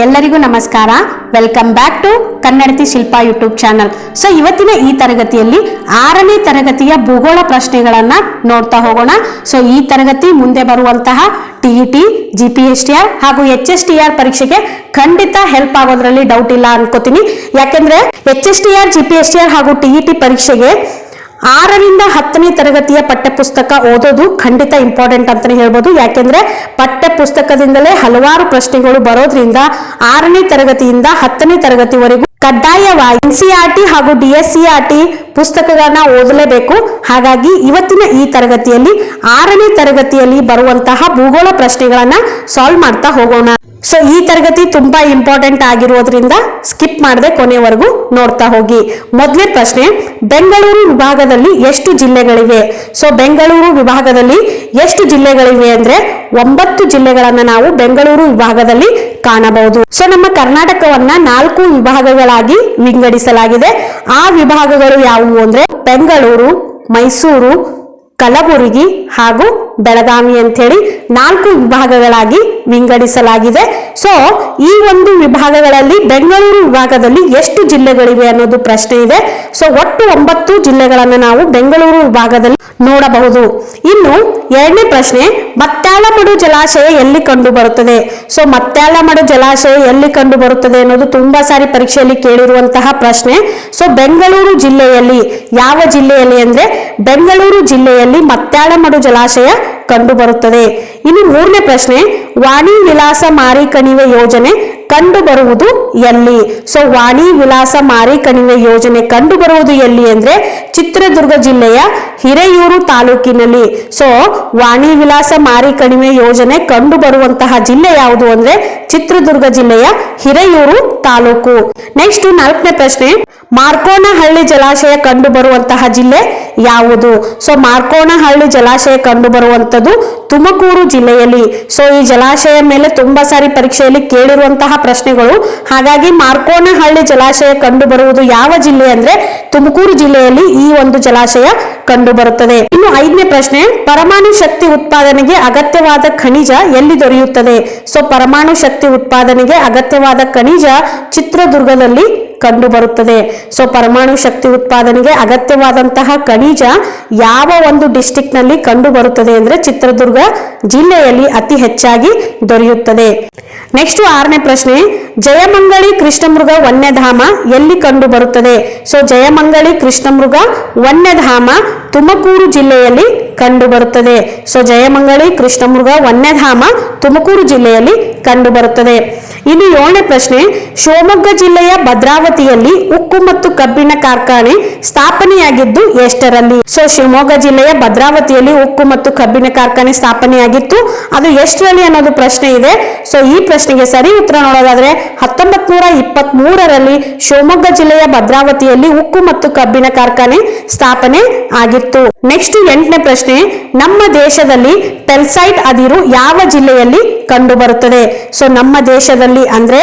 ಎಲ್ಲರಿಗೂ ನಮಸ್ಕಾರ. Welcome back to Kannadathi Shilpa YouTube channel. So ಇವತ್ತಿನ ಈ ತರಗತಿಯಲ್ಲಿ 6ನೇ ತರಗತಿಯ ಭೂಗೋಳ ಪ್ರಶ್ನೆಗಳನ್ನ ನೋಡ್ತಾ ಹೋಗೋಣ. ಸೊ ಈ ತರಗತಿ ಮುಂದೆ ಬರುವಂತಹ ಟಿಇಟಿ, ಜಿಪಿಎಸ್ಟಿಆರ್ ಹಾಗೂ ಎಚ್ಎಸ್ಟಿಆರ್ ಪರೀಕ್ಷೆಗೆ ಖಂಡಿತ ಹೆಲ್ಪ್ ಆಗೋದ್ರಲ್ಲಿ ಡೌಟ್ ಇಲ್ಲ ಅನ್ಕೋತೀನಿ. ಯಾಕೆಂದ್ರೆ ಎಚ್ಎಸ್ಟಿಆರ್, ಜಿಪಿಎಸ್ಟಿಆರ್ ಹಾಗೂ ಟಿಇಟಿ ಪರೀಕ್ಷೆಗೆ 6ರಿಂದ 10ನೇ ತರಗತಿಯ ಪಠ್ಯಪುಸ್ತಕ ಓದೋದು ಖಂಡಿತ ಇಂಪಾರ್ಟೆಂಟ್ ಅಂತಾನೆ ಹೇಳ್ಬೋದು. ಯಾಕೆಂದ್ರೆ ಪಠ್ಯ ಪುಸ್ತಕದಿಂದಲೇ ಹಲವಾರು ಪ್ರಶ್ನೆಗಳು ಬರೋದ್ರಿಂದ 6ನೇ ತರಗತಿಯಿಂದ 10ನೇ ತರಗತಿವರೆಗೂ ಕಡ್ಡಾಯವಾಗಿ ಎನ್ಸಿಆರ್ಟಿ ಹಾಗೂ ಡಿಎಸ್ಸಿಆರ್ಟಿ ಪುಸ್ತಕಗಳನ್ನ ಓದಲೇಬೇಕು. ಹಾಗಾಗಿ ಇವತ್ತಿನ ಈ ತರಗತಿಯಲ್ಲಿ 6ನೇ ತರಗತಿಯಲ್ಲಿ ಬರುವಂತಹ ಭೂಗೋಳ ಪ್ರಶ್ನೆಗಳನ್ನ ಸಾಲ್ವ್ ಮಾಡ್ತಾ ಹೋಗೋಣ. ಸೊ ಈ ತರಗತಿ ತುಂಬಾ ಇಂಪಾರ್ಟೆಂಟ್ ಆಗಿರೋದ್ರಿಂದ ಸ್ಕಿಪ್ ಮಾಡದೆ ಕೊನೆವರೆಗೂ ನೋಡ್ತಾ ಹೋಗಿ. ಮೊದಲನೇ ಪ್ರಶ್ನೆ, ಬೆಂಗಳೂರು ವಿಭಾಗದಲ್ಲಿ ಎಷ್ಟು ಜಿಲ್ಲೆಗಳಿವೆ? ಸೊ ಬೆಂಗಳೂರು ವಿಭಾಗದಲ್ಲಿ ಎಷ್ಟು ಜಿಲ್ಲೆಗಳಿವೆ ಅಂದ್ರೆ 9 ಜಿಲ್ಲೆಗಳನ್ನ ನಾವು ಬೆಂಗಳೂರು ವಿಭಾಗದಲ್ಲಿ ಕಾಣಬಹುದು. ಸೊ ನಮ್ಮ ಕರ್ನಾಟಕವನ್ನ 4 ವಿಭಾಗಗಳಾಗಿ ವಿಂಗಡಿಸಲಾಗಿದೆ. ಆ ವಿಭಾಗಗಳು ಯಾವುವು ಅಂದ್ರೆ ಬೆಂಗಳೂರು, ಮೈಸೂರು, ಕಲಬುರಗಿ ಹಾಗೂ ಬೆಳಗಾವಿ ಅಂತ ಹೇಳಿ 4 ವಿಭಾಗಗಳಾಗಿ ವಿಂಗಡಿಸಲಾಗಿದೆ. ಸೊ ಈ ಒಂದು ವಿಭಾಗಗಳಲ್ಲಿ ಬೆಂಗಳೂರು ವಿಭಾಗದಲ್ಲಿ ಎಷ್ಟು ಜಿಲ್ಲೆಗಳಿವೆ ಅನ್ನೋದು ಪ್ರಶ್ನೆ ಇದೆ. ಸೊ ಒಟ್ಟು 9 ಜಿಲ್ಲೆಗಳನ್ನು ನಾವು ಬೆಂಗಳೂರು ವಿಭಾಗದಲ್ಲಿ ನೋಡಬಹುದು. ಇನ್ನು 2ನೇ ಪ್ರಶ್ನೆ, ಮತ್ಯಾಲಮಡು ಜಲಾಶಯ ಎಲ್ಲಿ ಕಂಡು ಬರುತ್ತದೆ? ಸೊ ಮತ್ಯಾಲಮಡು ಜಲಾಶಯ ಎಲ್ಲಿ ಕಂಡು ಬರುತ್ತದೆ ಅನ್ನೋದು ತುಂಬಾ ಸಾರಿ ಪರೀಕ್ಷೆಯಲ್ಲಿ ಕೇಳಿರುವಂತಹ ಪ್ರಶ್ನೆ. ಸೊ ಬೆಂಗಳೂರು ಜಿಲ್ಲೆಯಲ್ಲಿ, ಯಾವ ಜಿಲ್ಲೆಯಲ್ಲಿ ಅಂದ್ರೆ ಬೆಂಗಳೂರು ಜಿಲ್ಲೆಯಲ್ಲಿ ಮತ್ಯಾಲಮಡು ಜಲಾಶಯ ಕಂಡು ಬರುತ್ತದೆ. ಇನ್ನು 3ನೇ ಪ್ರಶ್ನೆ, ವಾಣಿ ವಿಲಾಸ ಮಾರಿ ಕಣಿವೆ ಯೋಜನೆ ಕಂಡು ಬರುವುದು ಎಲ್ಲಿ? ಸೊ ವಾಣಿ ವಿಲಾಸ ಮಾರಿ ಕಣಿವೆ ಯೋಜನೆ ಕಂಡು ಬರುವುದು ಎಲ್ಲಿ ಅಂದ್ರೆ ಚಿತ್ರದುರ್ಗ ಜಿಲ್ಲೆಯ ಹಿರಿಯೂರು ತಾಲೂಕಿನಲ್ಲಿ. ಸೊ ವಾಣಿ ವಿಲಾಸ ಮಾರಿ ಕಣಿವೆ ಯೋಜನೆ ಕಂಡು ಬರುವಂತಹ ಜಿಲ್ಲೆ ಯಾವುದು ಅಂದ್ರೆ ಚಿತ್ರದುರ್ಗ ಜಿಲ್ಲೆಯ ಹಿರಿಯೂರು ತಾಲೂಕು. ನೆಕ್ಸ್ಟ್ 4ನೇ ಪ್ರಶ್ನೆ, ಮಾರ್ಕೋನಹಳ್ಳಿ ಜಲಾಶಯ ಕಂಡು ಬರುವಂತಹ ಜಿಲ್ಲೆ ಯಾವುದು? ಸೊ ಮಾರ್ಕೋನಹಳ್ಳಿ ಜಲಾಶಯ ಕಂಡು ಬರುವಂತದ್ದು ತುಮಕೂರು ಜಿಲ್ಲೆಯಲ್ಲಿ. ಸೊ ಈ ಜಲಾಶಯ ಮೇಲೆ ತುಂಬಾ ಸಾರಿ ಪರೀಕ್ಷೆಯಲ್ಲಿ ಕೇಳಿರುವಂತಹ ಪ್ರಶ್ನೆಗಳು. ಹಾಗಾಗಿ ಮಾರ್ಕೋನಹಳ್ಳಿ ಜಲಾಶಯ ಕಂಡು ಬರುವುದು ಯಾವ ಜಿಲ್ಲೆ ಅಂದ್ರೆ ತುಮಕೂರು ಜಿಲ್ಲೆಯಲ್ಲಿ ಈ ಒಂದು ಜಲಾಶಯ ಕಂಡು ಬರುತ್ತದೆ. ಇನ್ನು 5ನೇ ಪ್ರಶ್ನೆ, ಪರಮಾಣು ಶಕ್ತಿ ಉತ್ಪಾದನೆಗೆ ಅಗತ್ಯವಾದ ಖನಿಜ ಎಲ್ಲಿ ದೊರೆಯುತ್ತದೆ? ಸೊ ಪರಮಾಣು ಶಕ್ತಿ ಉತ್ಪಾದನೆಗೆ ಅಗತ್ಯವಾದ ಖನಿಜ ಚಿತ್ರದುರ್ಗದಲ್ಲಿ ಕಂಡು ಬರುತ್ತದೆ. ಸೊ ಪರಮಾಣು ಶಕ್ತಿ ಉತ್ಪಾದನೆಗೆ ಅಗತ್ಯವಾದಂತಹ ಖನಿಜ ಯಾವ ಒಂದು ಡಿಸ್ಟ್ರಿಕ್ಟ್ ನಲ್ಲಿ ಕಂಡು ಬರುತ್ತದೆ ಅಂದ್ರೆ ಚಿತ್ರದುರ್ಗ ಜಿಲ್ಲೆಯಲ್ಲಿ ಅತಿ ಹೆಚ್ಚಾಗಿ ದೊರೆಯುತ್ತದೆ. ನೆಕ್ಸ್ಟ್ 6ನೇ ಪ್ರಶ್ನೆ, ಜಯಮಂಗಳಿ ಕೃಷ್ಣಮೃಗ ವನ್ಯಧಾಮ ಎಲ್ಲಿ ಕಂಡು ಬರುತ್ತದೆ? ಸೊ ಜಯಮಂಗಳಿ ಕೃಷ್ಣಮೃಗ ವನ್ಯಧಾಮ ತುಮಕೂರು ಜಿಲ್ಲೆಯಲ್ಲಿ ಕಂಡು ಬರುತ್ತದೆ. ಸೊ ಜಯಮಂಗಳಿ ಕೃಷ್ಣಮೃಗ ವನ್ಯಧಾಮ ತುಮಕೂರು ಜಿಲ್ಲೆಯಲ್ಲಿ ಕಂಡು ಬರುತ್ತದೆ. ಇನ್ನು 7ನೇ ಪ್ರಶ್ನೆ, ಶಿವಮೊಗ್ಗ ಜಿಲ್ಲೆಯ ಭದ್ರಾವತಿಯಲ್ಲಿ ಉಕ್ಕು ಮತ್ತು ಕಬ್ಬಿಣ ಕಾರ್ಖಾನೆ ಸ್ಥಾಪನೆಯಾಗಿದ್ದು ಎಷ್ಟರಲ್ಲಿ? ಸೊ ಶಿವಮೊಗ್ಗ ಜಿಲ್ಲೆಯ ಭದ್ರಾವತಿಯಲ್ಲಿ ಉಕ್ಕು ಮತ್ತು ಕಬ್ಬಿಣ ಕಾರ್ಖಾನೆ ಸ್ಥಾಪನೆಯಾಗಿತ್ತು, ಅದು ಎಷ್ಟರಲ್ಲಿ ಅನ್ನೋದು ಪ್ರಶ್ನೆ ಇದೆ. ಸೊ ಈ ಪ್ರಶ್ನೆಗೆ ಸರಿ ಉತ್ತರ ನೋಡೋದಾದ್ರೆ 1923ರಲ್ಲಿ ಶಿವಮೊಗ್ಗ ಜಿಲ್ಲೆಯ ಭದ್ರಾವತಿಯಲ್ಲಿ ಉಕ್ಕು ಮತ್ತು ಕಬ್ಬಿಣ ಕಾರ್ಖಾನೆ ಸ್ಥಾಪನೆ ಆಗಿತ್ತು. ನೆಕ್ಸ್ಟ್ 8ನೇ ಪ್ರಶ್ನೆ, ನಮ್ಮ ದೇಶದಲ್ಲಿ ಪೆಲ್ಸೈಟ್ ಅದಿರು ಯಾವ ಜಿಲ್ಲೆಯಲ್ಲಿ ಕಂಡು ಬರುತ್ತದೆ? ಸೊ ನಮ್ಮ ದೇಶದಲ್ಲಿ ಅಂದ್ರೆ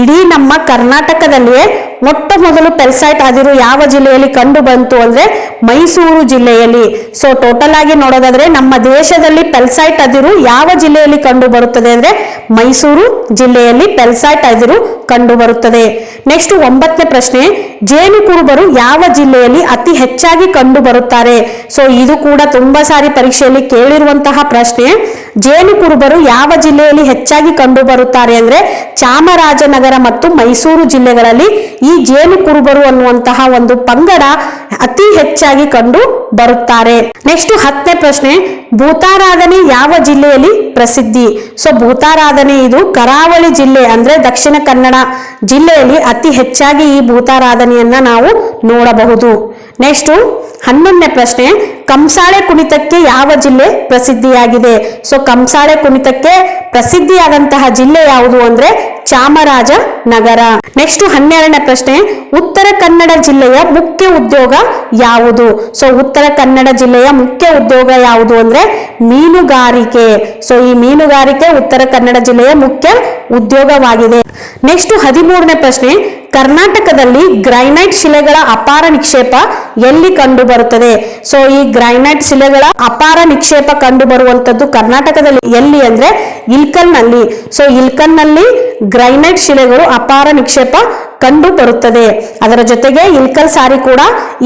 ಇಡೀ ನಮ್ಮ ಕರ್ನಾಟಕದಲ್ಲಿಯೇ ಮೊಟ್ಟ ಮೊದಲು ಪೆಲ್ಸೈಟ್ ಅದಿರು ಯಾವ ಜಿಲ್ಲೆಯಲ್ಲಿ ಕಂಡು ಬಂತು ಅಂದ್ರೆ ಮೈಸೂರು ಜಿಲ್ಲೆಯಲ್ಲಿ. ಸೊ ಟೋಟಲ್ ಆಗಿ ನೋಡೋದಾದ್ರೆ ನಮ್ಮ ದೇಶದಲ್ಲಿ ಪೆಲ್ಸೈಟ್ ಅದಿರು ಯಾವ ಜಿಲ್ಲೆಯಲ್ಲಿ ಕಂಡು ಬರುತ್ತದೆ ಅಂದ್ರೆ ಮೈಸೂರು ಜಿಲ್ಲೆಯಲ್ಲಿ ಪೆಲ್ಸೈಟ್ ಅದಿರು ಕಂಡು ಬರುತ್ತದೆ. ನೆಕ್ಸ್ಟ್ 9ನೇ ಪ್ರಶ್ನೆ, ಜೇನು ಕುರುಬರು ಯಾವ ಜಿಲ್ಲೆಯಲ್ಲಿ ಅತಿ ಹೆಚ್ಚಾಗಿ ಕಂಡು ಬರುತ್ತಾರೆ? ಸೊ ಇದು ಕೂಡ ತುಂಬಾ ಸಾರಿ ಪರೀಕ್ಷೆಯಲ್ಲಿ ಕೇಳಿರುವಂತಹ ಪ್ರಶ್ನೆ. ಜೇನು ಕುರುಬರು ಯಾವ ಜಿಲ್ಲೆಯಲ್ಲಿ ಹೆಚ್ಚಾಗಿ ಕಂಡು ಬರುತ್ತಾರೆ ಅಂದ್ರೆ ಚಾಮರಾಜನಗರ ಮತ್ತು ಮೈಸೂರು ಜಿಲ್ಲೆಗಳಲ್ಲಿ ಈ ಜೇನು ಕುರುಬರು ಅನ್ನುವಂತಹ ಒಂದು ಪಂಗಡ ಅತಿ ಹೆಚ್ಚಾಗಿ ಕಂಡು ಬರುತ್ತಾರೆ. ನೆಕ್ಸ್ಟ್ 10ನೇ ಪ್ರಶ್ನೆ, ಭೂತಾರಾಧನೆ ಯಾವ ಜಿಲ್ಲೆಯಲ್ಲಿ ಪ್ರಸಿದ್ಧಿ? ಸೊ ಭೂತಾರಾಧನೆ ಇದು ಕರಾವಳಿ ಜಿಲ್ಲೆ ಅಂದ್ರೆ ದಕ್ಷಿಣ ಕನ್ನಡ ಜಿಲ್ಲೆಯಲ್ಲಿ ಅತಿ ಹೆಚ್ಚಾಗಿ ಈ ಭೂತಾರಾಧನೆಯನ್ನ ನಾವು ನೋಡಬಹುದು. ನೆಕ್ಸ್ಟ್ 11ನೇ ಪ್ರಶ್ನೆ, ಕಂಸಾಳೆ ಕುಣಿತಕ್ಕೆ ಯಾವ ಜಿಲ್ಲೆ ಪ್ರಸಿದ್ಧಿಯಾಗಿದೆ? ಸೊ ಕಂಸಾಳೆ ಕುಣಿತಕ್ಕೆ ಪ್ರಸಿದ್ಧಿಯಾದಂತಹ ಜಿಲ್ಲೆ ಯಾವುದು ಅಂದ್ರೆ ಚಾಮರಾಜನಗರ. ನೆಕ್ಸ್ಟ್ 12ನೇ ಪ್ರಶ್ನೆ, ಉತ್ತರ ಕನ್ನಡ ಜಿಲ್ಲೆಯ ಮುಖ್ಯ ಉದ್ಯೋಗ ಯಾವುದು? ಸೊ ಉತ್ತರ ಕನ್ನಡ ಜಿಲ್ಲೆಯ ಮುಖ್ಯ ಉದ್ಯೋಗ ಯಾವುದು ಅಂದ್ರೆ ಮೀನುಗಾರಿಕೆ. ಸೊ ಈ ಮೀನುಗಾರಿಕೆ ಉತ್ತರ ಕನ್ನಡ ಜಿಲ್ಲೆಯ ಮುಖ್ಯ ಉದ್ಯೋಗವಾಗಿದೆ. ನೆಕ್ಸ್ಟ್ 13ನೇ ಪ್ರಶ್ನೆ, ಕರ್ನಾಟಕದಲ್ಲಿ ಗ್ರೈನೈಟ್ ಶಿಲೆಗಳ ಅಪಾರ ನಿಕ್ಷೇಪ ಎಲ್ಲಿ ಕಂಡು ಬರುತ್ತದೆ? ಸೊ ಈ ಗ್ರೈನೈಟ್ ಶಿಲೆಗಳ ಅಪಾರ ನಿಕ್ಷೇಪ ಕಂಡು ಬರುವಂತದ್ದು ಕರ್ನಾಟಕದಲ್ಲಿ ಎಲ್ಲಿ ಅಂದ್ರೆ ಇಲ್ಕಲ್ ನಲ್ಲಿ. ಸೊ ಇಲ್ಕಲ್ ನಲ್ಲಿ ಗ್ರೈನೈಟ್ ಶಿಲೆಗಳು ಅಪಾರ ನಿಕ್ಷೇಪ ಕಂಡು ಬರುತ್ತದೆ. ಅದರ ಜೊತೆಗೆ ಇಲ್ಕಲ್ ಸಾರಿ ಕೂಡ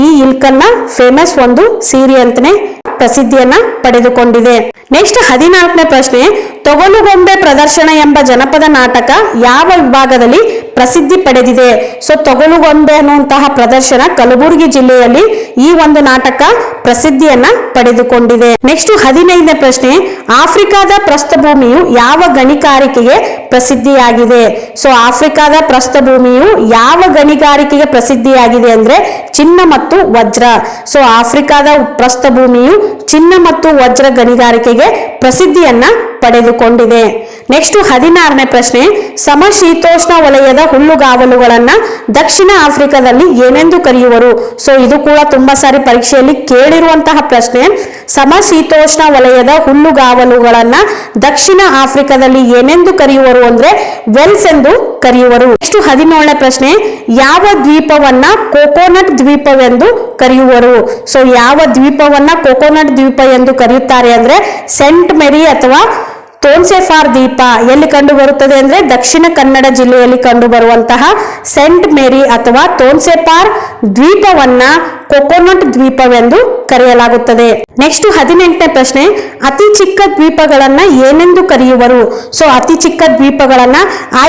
ಈ ಇಲ್ಕಲ್ನ ಫೇಮಸ್ ಒಂದು ಸೀರೆ ಅಂತಾನೆ ಪ್ರಸಿದ್ಧಿಯನ್ನ ಪಡೆದುಕೊಂಡಿದೆ. ನೆಕ್ಸ್ಟ್ 14ನೇ ಪ್ರಶ್ನೆ, ತೊಗಲುಗೊಂಬೆ ಪ್ರದರ್ಶನ ಎಂಬ ಜನಪದ ನಾಟಕ ಯಾವ ವಿಭಾಗದಲ್ಲಿ ಪ್ರಸಿದ್ಧಿ ಪಡೆದಿದೆ? ಸೊ ತೊಗಲುಗೊಂಬೆ ಅನ್ನುವಂತಹ ಪ್ರದರ್ಶನ ಕಲಬುರಗಿ ಜಿಲ್ಲೆಯಲ್ಲಿ ಈ ಒಂದು ನಾಟಕ ಪ್ರಸಿದ್ಧಿಯನ್ನ ಪಡೆದುಕೊಂಡಿದೆ. ನೆಕ್ಸ್ಟ್ 15ನೇ ಪ್ರಶ್ನೆ, ಆಫ್ರಿಕಾದ ಪ್ರಸ್ಥಭೂಮಿಯು ಯಾವ ಗಣಿಗಾರಿಕೆಗೆ ಪ್ರಸಿದ್ಧಿಯಾಗಿದೆ? ಸೊ ಆಫ್ರಿಕಾದ ಪ್ರಸ್ಥಭೂಮಿಯು ಯಾವ ಗಣಿಗಾರಿಕೆಗೆ ಪ್ರಸಿದ್ಧಿಯಾಗಿದೆ ಅಂದ್ರೆ ಚಿನ್ನ ಮತ್ತು ವಜ್ರ. ಸೊ ಆಫ್ರಿಕಾದ ಪ್ರಸ್ಥಭೂಮಿಯು ಚಿನ್ನ ಮತ್ತು ವಜ್ರ ಗಣಿಗಾರಿಕೆಗೆ ಪ್ರಸಿದ್ಧಿಯನ್ನ ಪಡೆದುಕೊಂಡಿದೆ. ನೆಕ್ಸ್ಟ್ 16ನೇ ಪ್ರಶ್ನೆ, ಸಮಶೀತೋಷ್ಣ ವಲಯದ ಹುಲ್ಲುಗಾವಲುಗಳನ್ನ ದಕ್ಷಿಣ ಆಫ್ರಿಕಾದಲ್ಲಿ ಏನೆಂದು ಕರೆಯುವರು? ಸೊ ಇದು ಕೂಡ ತುಂಬಾ ಸಾರಿ ಪರೀಕ್ಷೆಯಲ್ಲಿ ಕೇಳಿರುವಂತಹ ಪ್ರಶ್ನೆ. ಸಮಶೀತೋಷ್ಣ ವಲಯದ ಹುಲ್ಲುಗಾವಲುಗಳನ್ನ ದಕ್ಷಿಣ ಆಫ್ರಿಕಾದಲ್ಲಿ ಏನೆಂದು ಕರೆಯುವರು ಅಂದ್ರೆ ವೆಲ್ಸ್ ಎಂದು ಕರೆಯುವರು. ನೆಕ್ಸ್ಟ್ 17ನೇ ಪ್ರಶ್ನೆ, ಯಾವ ದ್ವೀಪವನ್ನ ಕೋಕೋನಟ್ ದ್ವೀಪವೆಂದು ಕರೆಯುವರು? ಸೊ ಯಾವ ದ್ವೀಪವನ್ನ ಕೋಕೋನಟ್ ದ್ವೀಪ ಎಂದು ಕರೆಯುತ್ತಾರೆ ಅಂದ್ರೆ ಸೆಂಟ್ ಮೇರಿ ಅಥವಾ ತೋನ್ಸೆಫಾರ್ ದ್ವೀಪ. ಎಲ್ಲಿ ಕಂಡು ಬರುತ್ತದೆ ಅಂದ್ರೆ ದಕ್ಷಿಣ ಕನ್ನಡ ಜಿಲ್ಲೆಯಲ್ಲಿ ಕಂಡು ಬರುವಂತಹ ಸೆಂಟ್ ಮೇರಿ ಅಥವಾ ತೋನ್ಸೆಫಾರ್ ದ್ವೀಪವನ್ನ ಕೋಕೋನಟ್ ದ್ವೀಪವೆಂದು ಕರೆಯಲಾಗುತ್ತದೆ. ನೆಕ್ಸ್ಟ್ 18ನೇ ಪ್ರಶ್ನೆ, ಅತಿ ಚಿಕ್ಕ ದ್ವೀಪಗಳನ್ನ ಏನೆಂದು ಕರೆಯುವರು? ಸೊ ಅತಿ ಚಿಕ್ಕ ದ್ವೀಪಗಳನ್ನ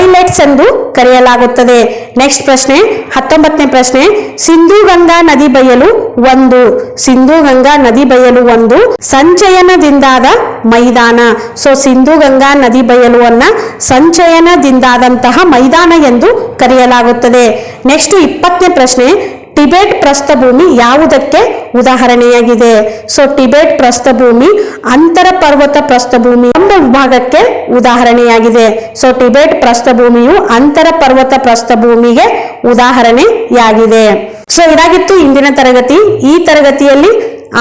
ಐಲೆಟ್ಸ್ ಎಂದು ಕರೆಯಲಾಗುತ್ತದೆ. ನೆಕ್ಸ್ಟ್ ಪ್ರಶ್ನೆ 19ನೇ ಪ್ರಶ್ನೆ, ಸಿಂಧೂ ಗಂಗಾ ನದಿ ಬಯಲು ಒಂದು. ಸಿಂಧೂ ಗಂಗಾ ನದಿ ಬಯಲು ಒಂದು ಸಂಚಯನದಿಂದಾದ ಮೈದಾನ. ಸೊ ಸಿಂಧೂ ಗಂಗಾ ನದಿ ಬಯಲುವನ್ನ ಸಂಚಯನದಿಂದಾದಂತಹ ಮೈದಾನ ಎಂದು ಕರೆಯಲಾಗುತ್ತದೆ. ನೆಕ್ಸ್ಟ್ 20ನೇ ಪ್ರಶ್ನೆ, ಟಿಬೆಟ್ ಪ್ರಸ್ಥಭೂಮಿ ಯಾವುದಕ್ಕೆ ಉದಾಹರಣೆಯಾಗಿದೆ? ಸೊ ಟಿಬೆಟ್ ಪ್ರಸ್ಥಭೂಮಿ ಅಂತರ ಪರ್ವತ ಪ್ರಸ್ಥಭೂಮಿ ಎಂಬ ವಿಭಾಗಕ್ಕೆ ಉದಾಹರಣೆಯಾಗಿದೆ. ಸೊ ಟಿಬೆಟ್ ಪ್ರಸ್ಥಭೂಮಿಯು ಅಂತರ ಪರ್ವತ ಪ್ರಸ್ಥಭೂಮಿಗೆ ಉದಾಹರಣೆಯಾಗಿದೆ. ಸೊ ಇದಾಗಿತ್ತು ಇಂದಿನ ತರಗತಿ. ಈ ತರಗತಿಯಲ್ಲಿ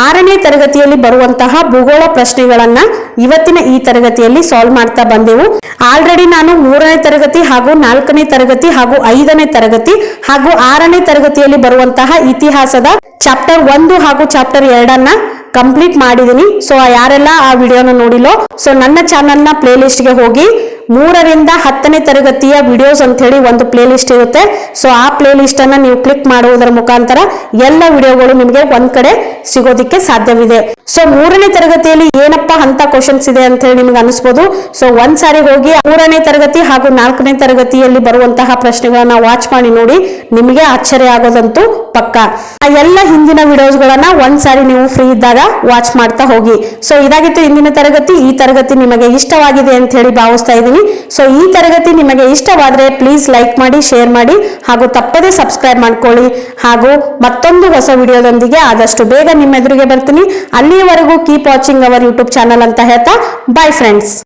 6ನೇ ತರಗತಿಯಲ್ಲಿ ಬರುವಂತಹ ಭೂಗೋಳ ಪ್ರಶ್ನೆಗಳನ್ನ ಇವತ್ತಿನ ಈ ತರಗತಿಯಲ್ಲಿ ಸಾಲ್ವ್ ಮಾಡ್ತಾ ಬಂದೆವು. ಆಲ್ರೆಡಿ ನಾನು 3ನೇ ತರಗತಿ ಹಾಗೂ 4ನೇ ತರಗತಿ ಹಾಗೂ 5ನೇ ತರಗತಿ ಹಾಗೂ 6ನೇ ತರಗತಿಯಲ್ಲಿ ಬರುವಂತಹ ಇತಿಹಾಸದ ಚಾಪ್ಟರ್ 1 ಹಾಗೂ ಚಾಪ್ಟರ್ 2 ಕಂಪ್ಲೀಟ್ ಮಾಡಿದೀನಿ. ಸೊ ಯಾರೆಲ್ಲ ಆ ವಿಡಿಯೋನ ನೋಡಿಲ್ಲೋ ಸೊ ನನ್ನ ಚಾನಲ್ನ ಪ್ಲೇ ಲಿಸ್ಟ್ಗೆ ಹೋಗಿ 3ರಿಂದ 10ನೇ ತರಗತಿಯ ವಿಡಿಯೋಸ್ ಅಂತ ಹೇಳಿ ಒಂದು ಪ್ಲೇ ಲಿಸ್ಟ್ ಇರುತ್ತೆ. ಸೊ ಆ ಪ್ಲೇ ಲಿಸ್ಟ್ ಅನ್ನ ನೀವು ಕ್ಲಿಕ್ ಮಾಡುವುದರ ಮುಖಾಂತರ ಎಲ್ಲ ವಿಡಿಯೋಗಳು ನಿಮಗೆ ಒಂದ್ ಕಡೆ ಸಿಗೋದಿಕ್ಕೆ ಸಾಧ್ಯವಿದೆ. ಸೊ 3ನೇ ತರಗತಿಯಲ್ಲಿ ಏನಪ್ಪಾ ಅಂತ ಕ್ವಶನ್ಸ್ ಇದೆ ಅಂತ ಹೇಳಿ ನಿಮ್ಗೆ ಅನಿಸ್ಬೋದು. ಸೊ ಒಂದ್ಸಾರಿ ಹೋಗಿ 3ನೇ ತರಗತಿ ಹಾಗೂ 4ನೇ ತರಗತಿಯಲ್ಲಿ ಬರುವಂತಹ ಪ್ರಶ್ನೆಗಳನ್ನ ವಾಚ್ ಮಾಡಿ ನೋಡಿ, ನಿಮಗೆ ಆಶ್ಚರ್ಯ ಆಗೋದಂತೂ ಪಕ್ಕ. ಆ ಎಲ್ಲ ಹಿಂದಿನ ವಿಡಿಯೋಸ್ ಗಳನ್ನ ಒಂದ್ಸಾರಿ ನೀವು ಫ್ರೀ ಇದ್ದಾಗ ವಾಚ್ ಮಾಡ್ತಾ ಹೋಗಿ. ಸೊ ಇದಾಗಿತ್ತು ಇಂದಿನ ತರಗತಿ. ಈ ತರಗತಿ ನಿಮಗೆ ಇಷ್ಟವಾಗಿದೆ ಅಂತ ಹೇಳಿ ಭಾವಿಸ್ತಾ ಇದ್ದೀನಿ. ಸೊ ಈ ತರಗತಿ ನಿಮಗೆ ಇಷ್ಟವಾದ್ರೆ ಪ್ಲೀಸ್ ಲೈಕ್ ಮಾಡಿ, ಶೇರ್ ಮಾಡಿ ಹಾಗೂ ತಪ್ಪದೇ ಸಬ್ಸ್ಕ್ರೈಬ್ ಮಾಡ್ಕೊಳ್ಳಿ. ಹಾಗೂ ಮತ್ತೊಂದು ಹೊಸ ವಿಡಿಯೋದೊಂದಿಗೆ ಆದಷ್ಟು ಬೇಗ ನಿಮ್ಮ ಎದುರಿಗೆ ಬರ್ತೀನಿ. ಅಲ್ಲಿಯವರೆಗೂ keep watching our YouTube channel ಅಂತ ಹೇಳ್ತಾ ಬೈ ಫ್ರೆಂಡ್ಸ್.